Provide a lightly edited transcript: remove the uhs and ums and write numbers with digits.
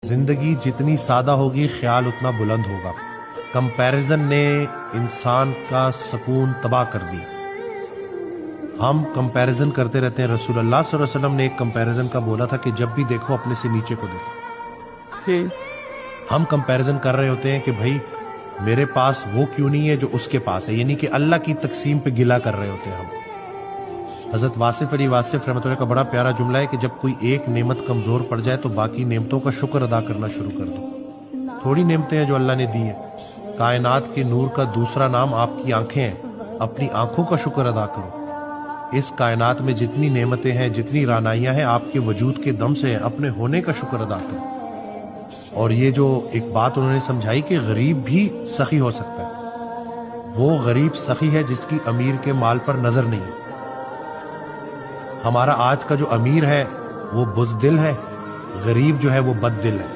زندگی جتنی سادہ ہوگی خیال اتنا بلند ہوگا. کمپیریزن نے انسان کا سکون تباہ کر دی. ہم کمپیریزن کرتے رہتے ہیں. رسول اللہ صلی اللہ علیہ وسلم نے ایک کمپیریزن کا بولا تھا کہ جب بھی دیکھو اپنے سے نیچے کو دیکھو. ہم کمپیریزن کر رہے ہوتے ہیں کہ بھائی میرے پاس وہ کیوں نہیں ہے جو اس کے پاس ہے، یعنی کہ اللہ کی تقسیم پہ گلا کر رہے ہوتے ہیں ہم. حضرت واصف علی واصف رحمۃ اللہ کا بڑا پیارا جملہ ہے کہ جب کوئی ایک نعمت کمزور پڑ جائے تو باقی نعمتوں کا شکر ادا کرنا شروع کر دو. تھوڑی نعمتیں ہیں جو اللہ نے دی ہیں. کائنات کے نور کا دوسرا نام آپ کی آنکھیں ہیں. اپنی آنکھوں کا شکر ادا کرو. اس کائنات میں جتنی نعمتیں ہیں، جتنی رعنائیاں ہیں، آپ کے وجود کے دم سے ہیں. اپنے ہونے کا شکر ادا کرو. اور یہ جو ایک بات انہوں نے سمجھائی کہ غریب بھی سخی ہو سکتا ہے. وہ غریب سخی ہے جس کی امیر کے مال پر نظر نہیں. ہمارا آج کا جو امیر ہے وہ بزدل ہے، غریب جو ہے وہ بد دل ہے.